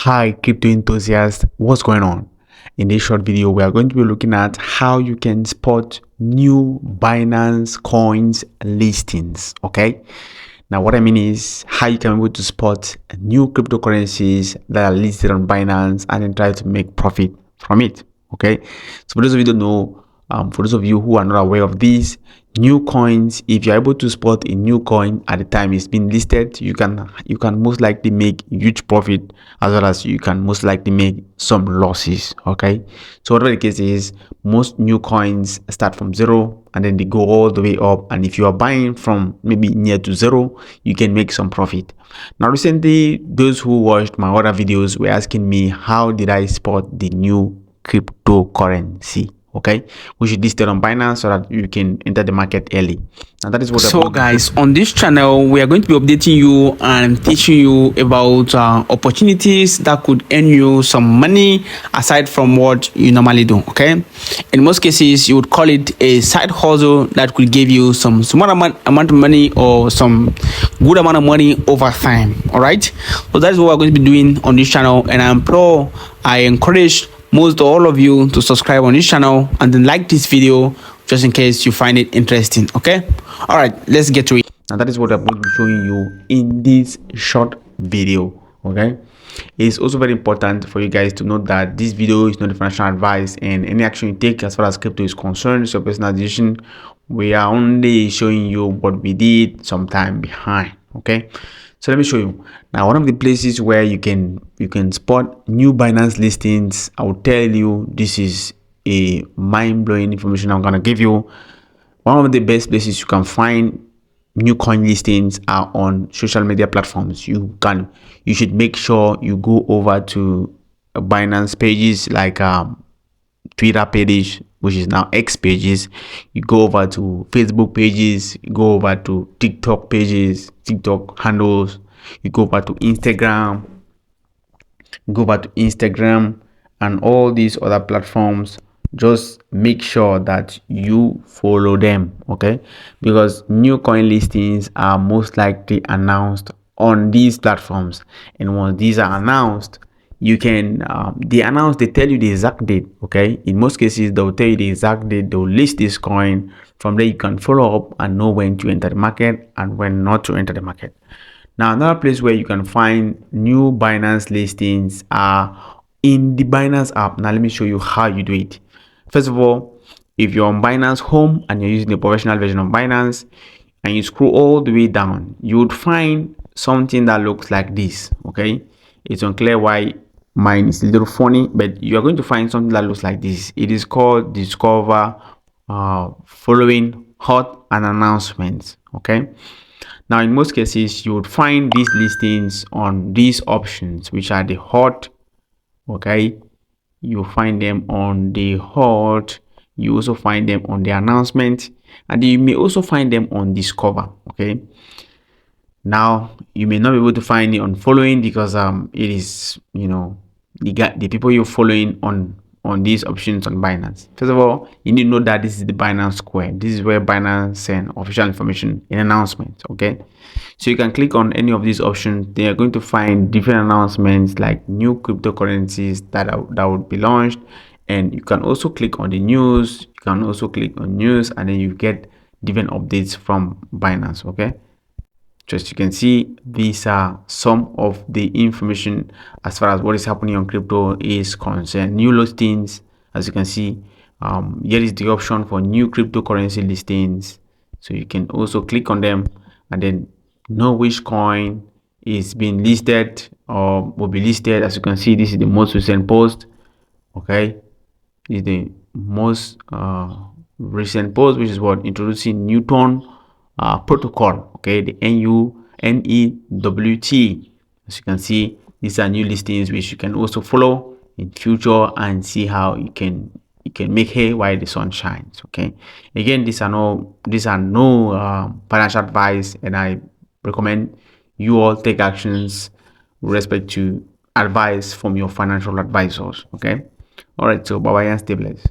Hi crypto enthusiasts, what's going on? In this short video we are going to be looking at how you can spot new Binance coins listings. Okay, now what I mean is how you can be able to spot new cryptocurrencies that are listed on Binance and then try to make profit from it. Okay, so for those of you who don't know, for those of you who are not aware of these new coins, if you're able to spot a new coin at the time it's been listed, you can most likely make huge profit, as well as you can most likely make some losses. Okay, so whatever the case is, most new coins start from zero and then they go all the way up, and if you are buying from maybe near to zero, you can make some profit. Now recently, those who watched my other videos were asking me how did I spot the new cryptocurrency, okay, which is listed on Binance, so that you can enter the market early. And that is what. So guys, on this channel we are going to be updating you and teaching you about opportunities that could earn you some money aside from what you normally do. Okay, in most cases you would call it a side hustle that could give you some small amount of money or some good amount of money over time. All right, so that is what we're going to be doing on this channel, and I encourage most all of you to subscribe on this channel and then like this video just in case you find it interesting. Okay, all right, let's get to it. And that is what I'm going to be showing you in this short video. Okay, it's also very important for you guys to note that this video is not financial advice, and any action you take as far as crypto is concerned is your personal decision. We are only showing you what we did some time behind. Okay, so let me show you now one of the places where you can spot new Binance listings. I will tell you, this is a mind-blowing information I'm gonna give you. One of the best places you can find new coin listings are on social media platforms. You should make sure you go over to Binance pages like Twitter page, which is now X pages. You go over to Facebook pages, you go over to TikTok pages, TikTok handles, you go over to Instagram, and all these other platforms. Just make sure that you follow them, okay, because new coin listings are most likely announced on these platforms, and once these are announced, you can they tell you the exact date. Okay, in most cases they'll tell you the exact date they'll list this coin. From there you can follow up and know when to enter the market and when not to enter the market. Now another place where you can find new Binance listings are in the Binance app. Now let me show you how you do it. First of all, if you're on Binance Home and you're using the professional version of Binance and you scroll all the way down, you would find something that looks like this. Okay, it's unclear why mine is a little funny, but you are going to find something that looks like this. It is called Discover Following Hot and Announcements. Okay, now in most cases you would find these listings on these options, which are the hot. Okay, you find them on the hot, you also find them on the announcement, and you may also find them on Discover. Okay, now you may not be able to find it on following because it is, you know, the people you're following on these options on Binance. First of all, you need to know that this is the Binance Square. This is where Binance send official information in announcements. Okay, so you can click on any of these options. They are going to find different announcements like new cryptocurrencies that would be launched, and you can also click on the news. You can also click on news, and then you get different updates from Binance. Okay, just you can see, these are some of the information as far as what is happening on crypto is concerned. New listings, as you can see, here is the option for new cryptocurrency listings, so you can also click on them and then know which coin is being listed or will be listed. As you can see, this is the most recent post. Okay, this is the most recent post, which is what introducing Newton protocol. Okay, the NEWT. As you can see, these are new listings which you can also follow in future and see how you can make hay while the sun shines. Okay, again, these are no financial advice, and I recommend you all take actions with respect to advice from your financial advisors. Okay, all right, so bye bye and stay blessed.